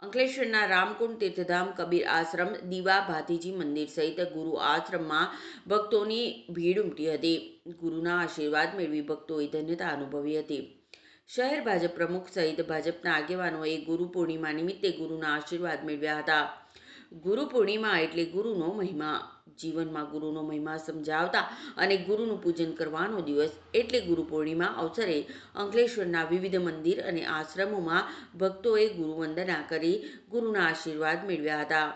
અંકલેશ્વરના રામકુંડ તીર્થધામ કબીર આશ્રમ દીવા ભાતીજી મંદિર સહિત ગુરુ આશ્રમમાં ભક્તોની ભીડ ઉમટી હતી. ગુરુના આશીર્વાદ મેળવી ભક્તોએ ધન્યતા અનુભવી હતી. શહેર ભાજપ પ્રમુખ સહિત ભાજપના આગેવાનોએ ગુરુ પૂર્ણિમા નિમિત્તે ગુરુના આશીર્વાદ મેળવ્યા હતા. ગુરુ પૂર્ણિમા એટલે ગુરુનો મહિમા. જીવનમાં ગુરુનો મહિમા સમજાવતા અને ગુરુનું પૂજન કરવાનો દિવસ એટલે ગુરુ પૂર્ણિમા અવસરે અંકલેશ્વરના વિવિધ મંદિર અને આશ્રમોમાં ભક્તોએ ગુરુવંદના કરી ગુરુના આશીર્વાદ મેળવ્યા હતા.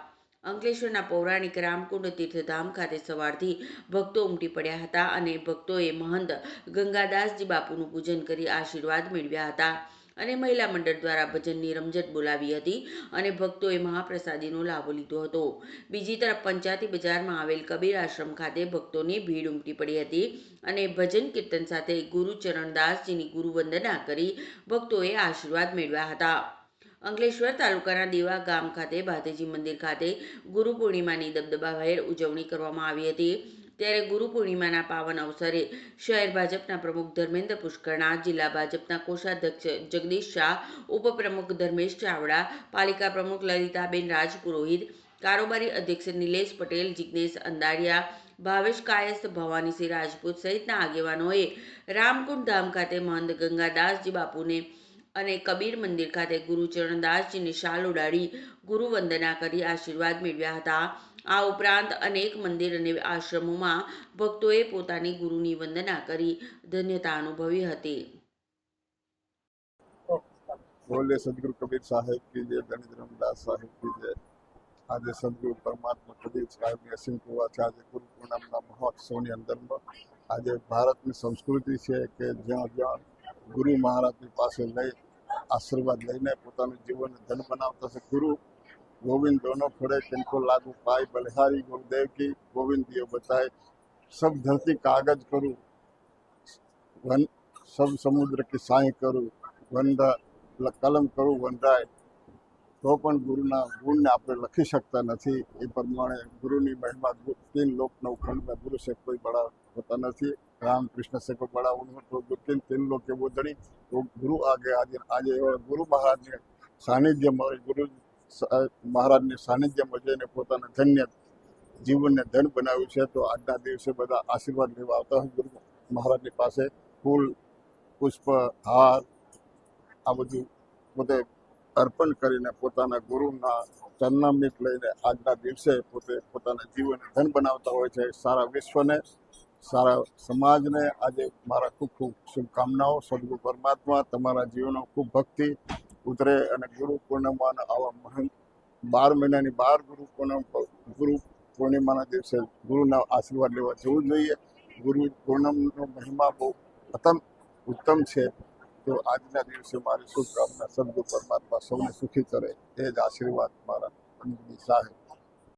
અંકલેશ્વરના પૌરાણિક રામકુંડ તીર્થધામ ખાતે સવારથી ભક્તો ઉમટી પડ્યા હતા અને ભક્તોએ મહંત ગંગાદાસજી બાપુનું પૂજન કરી આશીર્વાદ મેળવ્યા હતા અને મહિલા મંડળ દ્વારા ભજનની રમઝટ બોલાવી હતી અને ભક્તોએ મહાપ્રસાદીનો લાભ લીધો હતો. બીજી તરફ પંચાયતી બજારમાં આવેલ કબીર આશ્રમ ખાતે ભક્તોની ભીડ ઉમટી પડી હતી અને ભજન કીર્તન સાથે ગુરુ ચરણદાસજીની ગુરુવંદના કરી ભક્તોએ આશીર્વાદ મેળવ્યા હતા. અંકલેશ્વર તાલુકાના દેવા ગામ ખાતે ભાતીજી મંદિર ખાતે ગુરુ પૂર્ણિમાની દબદબાભેર ઉજવણી કરવામાં આવી હતી. ત્યારે ગુરુ પૂર્ણિમાના પાવન અવસરે શહેર ભાજપના પ્રમુખ ધર્મેન્દ્ર પુષ્કરણા, જિલ્લા ભાજપના કોષાધ્યક્ષ જગદીશ શાહ, ઉપપ્રમુખ ધર્મેશ ચાવડા, પાલિકા પ્રમુખ લલિતાબેન રાજપુરોહિત, કારોબારી અધ્યક્ષ નિલેશ પટેલ, જિગ્નેશ અંદાડિયા, ભાવેશ કાયસ્થ, ભવાનીસિંહ રાજપૂત સહિતના આગેવાનોએ રામકુંડ ધામ ખાતે મહંત ગંગાદાસજી બાપુને અને કબીર મંદિર ખાતે ગુરુ ચરણદાસજીની શાલ ઉડાડી ગુરુ વંદના કરી આશીર્વાદ મેળવ્યા હતા. આ ઉપરાંત અનેક મંદિર અને આશ્રમોમાં ભક્તોએ પોતાની ગુરુની વંદના કરી ધન્યતા અનુભવી હતી. બોલે સદગુરુ કબીર સાહેબ की जय, दलित रामदास साहेब की जय। આજે સદગુરુ પરમાત્મા કબીર સાહેબની અસીમ કૃપા છે. આજે ગુરુ પૂર્ણિમાના મહોત્સવની અંદરમાં આજે ભારતની સંસ્કૃતિ છે કે જ્યાં જ્યાં ગુરુ મહારાજની પાસે લઈ આશીર્વાદ લઈને પોતાનું જીવન ધન બનાવતા છે. ગુરુ गोविंद दोनों खड़े किनको लागू पाए, बलिहारी गुरुदेव की गोविंद दियो बताए। सब धरती कागज करूँ, वन सब समुद्र की साई करूँ, वनरा कलम करूँ वनराय, तो पण गुरुना गुणने આપણે લખી શકતા નથી. એ પ્રમાણે ગુરુની મહિમા तीन लोक नौखंड में गुरु से कोई बड़ा होता नहीं। राम कृष्ण से कोई बड़ा उन्होंने तो तीन लोग के वो दड़ी तो गुरु आगे आज आज गुरु महाराज ने सानिध्य गुरु મહારાજને સાનિધ્યમાં જઈને પોતાના ધન્ય જીવનને ધન બનાવ્યું છે. તો આજના દિવસે બધા આશીર્વાદ લેવા આવતા હોય ગુરુ મહારાજની પાસે. ફૂલ, પુષ્પ, હાર આ બધું પોતે અર્પણ કરીને પોતાના ગુરુના ચરણામૃત લઈને આજના દિવસે પોતે પોતાના જીવનને ધન બનાવતા હોય છે. સારા વિશ્વને, સારા સમાજને આજે મારા ખૂબ ખૂબ શુભકામનાઓ. સદગુરુ પરમાત્મા તમારા જીવનો ખૂબ ભક્તિ ઉતરે અને ગુરુ પૂર્ણિમાના આવા મહાન 12 મહિનાની 12 ગુરુ પૂર્ણિમાના દિવસે ગુરુના આશીર્વાદ લેવા જવું જોઈએ. ગુરુ પૂર્ણિમાનો મહિમા બહુ ઉત્તમ છે. તો આજના દિવસે મારી શુભકામના સદગુરુ પરમાત્મા સૌને સુખી કરે એ જ આશીર્વાદ મારા સાહેબ.